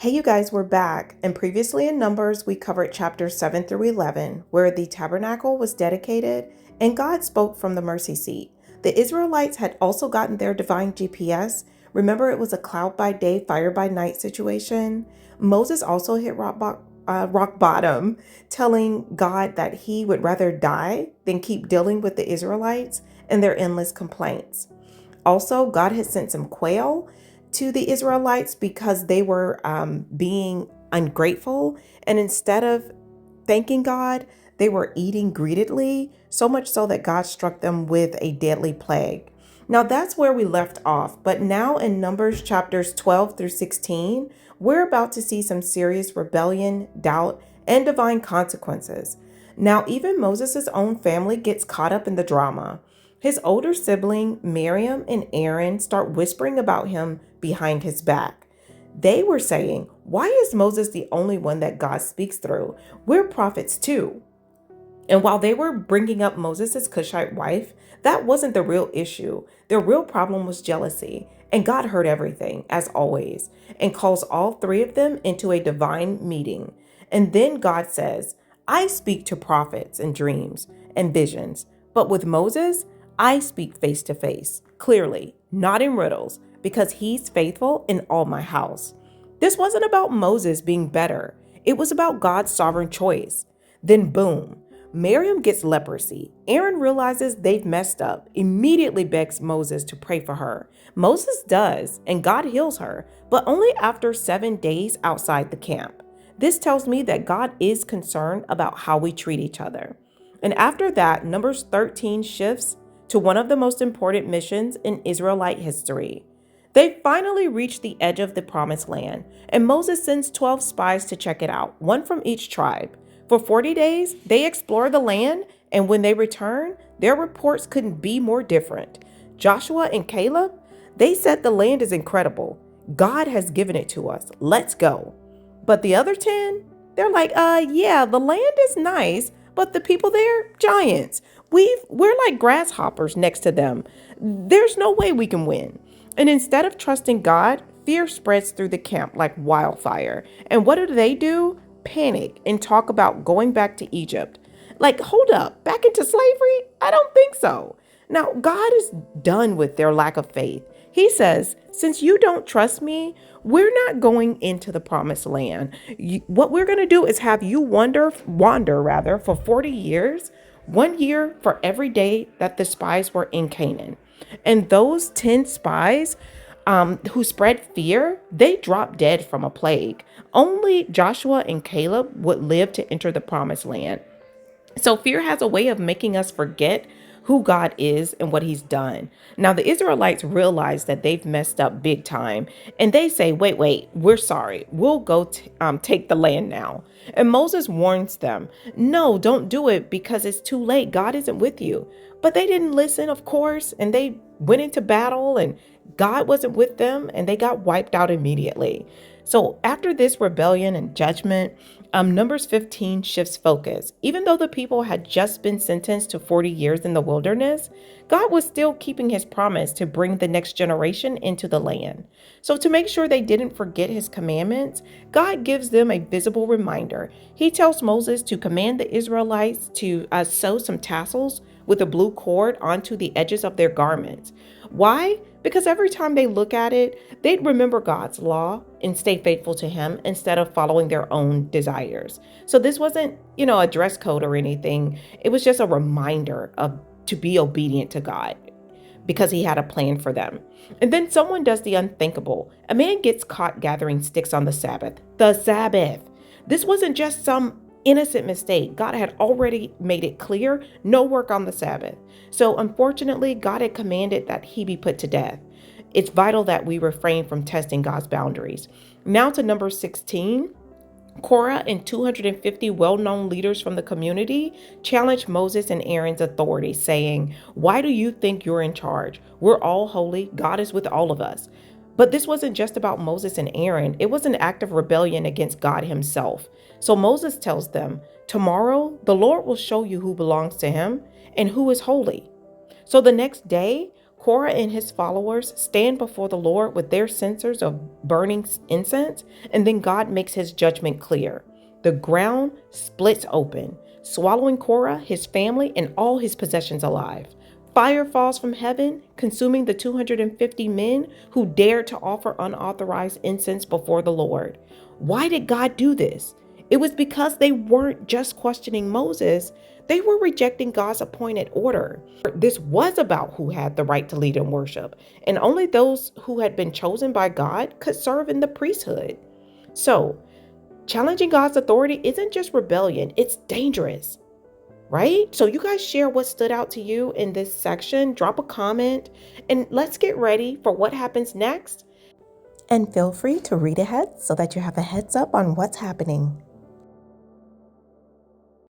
Hey, you guys, we're back. And previously in Numbers, we covered chapters 7 through 11, where the tabernacle was dedicated and God spoke from the mercy seat. The Israelites had also gotten their divine GPS. Remember, it was a cloud by day, fire by night situation. Moses also hit rock bottom, telling God that he would rather die than keep dealing with the Israelites and their endless complaints. Also, God had sent some quail to the Israelites because they were being ungrateful. And instead of thanking God, they were eating greedily, so much so that God struck them with a deadly plague. Now that's where we left off. But now in Numbers chapters 12 through 16, we're about to see some serious rebellion, doubt, and divine consequences. Now, even Moses' own family gets caught up in the drama. His older sibling, Miriam and Aaron, start whispering about him behind his back. They were saying, "Why is Moses the only one that God speaks through? We're prophets too." And while they were bringing up Moses' Cushite wife, that wasn't the real issue. The real problem was jealousy. And God heard everything, as always, and calls all three of them into a divine meeting. And then God says, "I speak to prophets in dreams and visions, but with Moses, I speak face to face, clearly, not in riddles, because he's faithful in all my house." This wasn't about Moses being better. It was about God's sovereign choice. Then boom, Miriam gets leprosy. Aaron realizes they've messed up, immediately begs Moses to pray for her. Moses does, and God heals her, but only after 7 days outside the camp. This tells me that God is concerned about how we treat each other. And after that, Numbers 13 shifts to one of the most important missions in Israelite history. They finally reach the edge of the promised land, and Moses sends 12 spies to check it out, one from each tribe. For 40 days, they explore the land, and when they return, their reports couldn't be more different. Joshua and Caleb, they said the land is incredible. God has given it to us. Let's go. But the other 10, they're like, yeah, the land is nice, but the people there, giants. We're like grasshoppers next to them. There's no way we can win. And instead of trusting God, fear spreads through the camp like wildfire. And what do? Panic and talk about going back to Egypt. Like, hold up, back into slavery? I don't think so. Now, God is done with their lack of faith. He says, "Since you don't trust me, we're not going into the promised land. What we're going to do is have you wander for 40 years, 1 year for every day that the spies were in Canaan." And those 10 spies who spread fear, they dropped dead from a plague. Only Joshua and Caleb would live to enter the promised land. So fear has a way of making us forget who God is and what he's done. Now, the Israelites realize that they've messed up big time, and they say, wait, we're sorry. We'll go take the land now. And Moses warns them, no, don't do it because it's too late. God isn't with you. But they didn't listen, of course, and they went into battle, and God wasn't with them, and they got wiped out immediately. So after this rebellion and judgment, Numbers 15 shifts focus. Even though the people had just been sentenced to 40 years in the wilderness, God was still keeping his promise to bring the next generation into the land. So to make sure they didn't forget his commandments, God gives them a visible reminder. He tells Moses to command the Israelites to sew some tassels with a blue cord onto the edges of their garments. Why? Because every time they look at it, they'd remember God's law and stay faithful to him instead of following their own desires. So this wasn't, a dress code or anything. It was just a reminder to be obedient to God because he had a plan for them. And then someone does the unthinkable. A man gets caught gathering sticks on the Sabbath. The Sabbath. This wasn't just some innocent mistake. God had already made it clear, no work on the Sabbath. So unfortunately, God had commanded that he be put to death. It's vital that we refrain from testing God's boundaries. Now to number 16. Korah and 250 well-known leaders from the community challenged Moses and Aaron's authority, saying, "Why do you think you're in charge? We're all holy. God is with all of us." But this wasn't just about Moses and Aaron. It was an act of rebellion against God himself. So Moses tells them, "Tomorrow, the Lord will show you who belongs to him and who is holy." So the next day, Korah and his followers stand before the Lord with their censers of burning incense, and then God makes his judgment clear. The ground splits open, swallowing Korah, his family, and all his possessions alive. Fire falls from heaven, consuming the 250 men who dared to offer unauthorized incense before the Lord. Why did God do this? It was because they weren't just questioning Moses, they were rejecting God's appointed order. This was about who had the right to lead in worship, and only those who had been chosen by God could serve in the priesthood. So, challenging God's authority isn't just rebellion, it's dangerous, right? So, you guys share what stood out to you in this section, drop a comment, and let's get ready for what happens next. And feel free to read ahead so that you have a heads up on what's happening.